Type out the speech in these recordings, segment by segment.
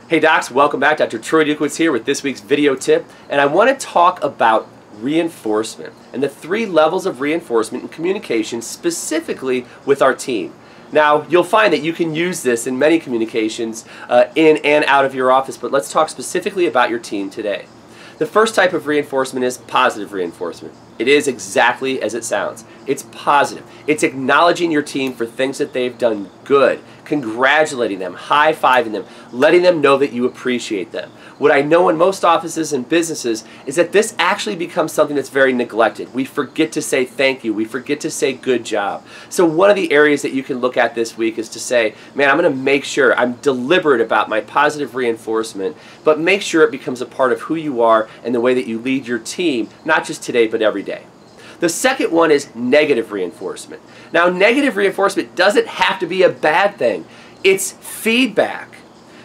Hey docs, welcome back. Dr. Troy Dukowitz here with this week's video tip, and I want to talk about reinforcement and the 3 levels of reinforcement in communication, specifically with our team. Now, you'll find that you can use this in many communications in and out of your office, but let's talk specifically about your team today. The first type of reinforcement is positive reinforcement. It is exactly as it sounds. It's positive. It's acknowledging your team for things that they've done good, congratulating them, high-fiving them, letting them know that you appreciate them. What I know in most offices and businesses is that this actually becomes something that's very neglected. We forget to say thank you. We forget to say good job. So one of the areas that you can look at this week is to say, man, I'm going to make sure I'm deliberate about my positive reinforcement, but make sure it becomes a part of who you are and the way that you lead your team, not just today, but every day. The second one is negative reinforcement. Now, negative reinforcement doesn't have to be a bad thing. It's feedback.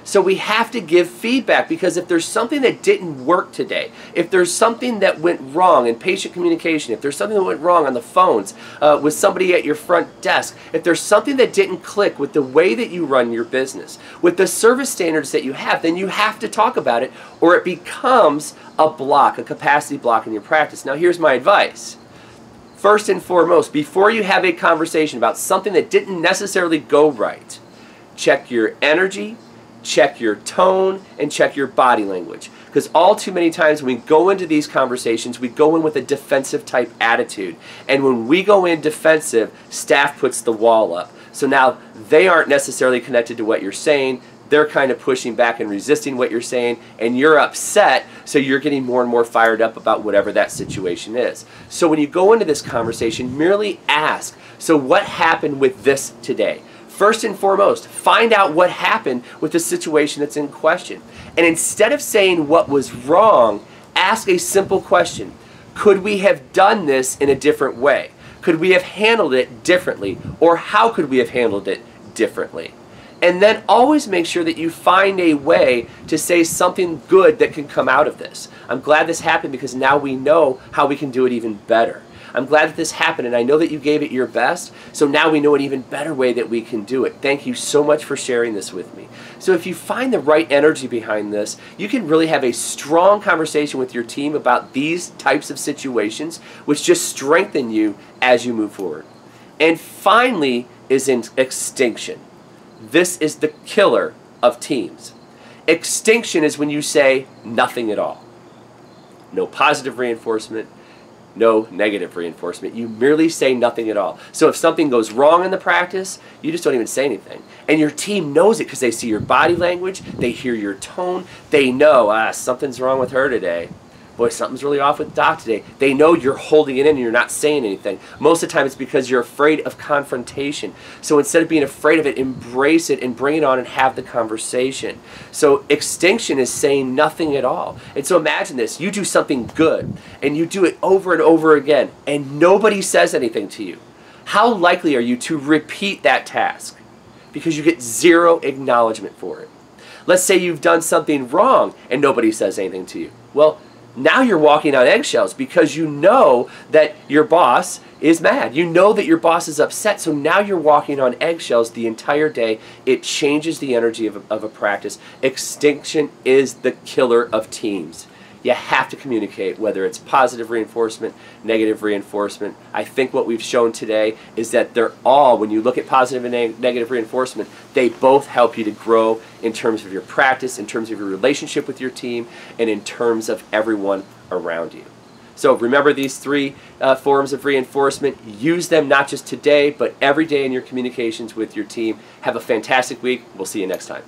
So we have to give feedback, because if there's something that didn't work today, if there's something that went wrong in patient communication, if there's something that went wrong on the phones with somebody at your front desk, if there's something that didn't click with the way that you run your business, with the service standards that you have, then you have to talk about it, or it becomes a block, a capacity block in your practice. Now, here's my advice. First and foremost, before you have a conversation about something that didn't necessarily go right, check your energy, check your tone, and check your body language. Because all too many times when we go into these conversations, we go in with a defensive type attitude. And when we go in defensive, staff puts the wall up. So now they aren't necessarily connected to what you're saying. They're kind of pushing back and resisting what you're saying, and you're upset, so you're getting more and more fired up about whatever that situation is. So when you go into this conversation, merely ask, so what happened with this today? First and foremost, find out what happened with the situation that's in question. And instead of saying what was wrong, ask a simple question. Could we have done this in a different way? Could we have handled it differently? Or how could we have handled it differently? And then always make sure that you find a way to say something good that can come out of this. I'm glad this happened because now we know how we can do it even better. I'm glad that this happened, and I know that you gave it your best, so now we know an even better way that we can do it. Thank you so much for sharing this with me. So if you find the right energy behind this, you can really have a strong conversation with your team about these types of situations, which just strengthen you as you move forward. And finally is in extinction. This is the killer of teams. Extinction is when you say nothing at all. No positive reinforcement, no negative reinforcement. You merely say nothing at all. So if something goes wrong in the practice, you just don't even say anything. And your team knows it because they see your body language, they hear your tone, they know, something's wrong with her today. Boy, something's really off with Doc today. They know you're holding it in and you're not saying anything. Most of the time it's because you're afraid of confrontation. So instead of being afraid of it, embrace it and bring it on and have the conversation. So extinction is saying nothing at all. And so imagine this. You do something good and you do it over and over again and nobody says anything to you. How likely are you to repeat that task? Because you get 0 acknowledgement for it. Let's say you've done something wrong and nobody says anything to you. Well, now you're walking on eggshells because you know that your boss is mad. You know that your boss is upset, so now you're walking on eggshells the entire day. It changes the energy of a practice. Extinction is the killer of teams. You have to communicate, whether it's positive reinforcement, negative reinforcement. I think what we've shown today is that they're all, when you look at positive and negative reinforcement, they both help you to grow in terms of your practice, in terms of your relationship with your team, and in terms of everyone around you. So remember these 3 forms of reinforcement. Use them not just today, but every day in your communications with your team. Have a fantastic week. We'll see you next time.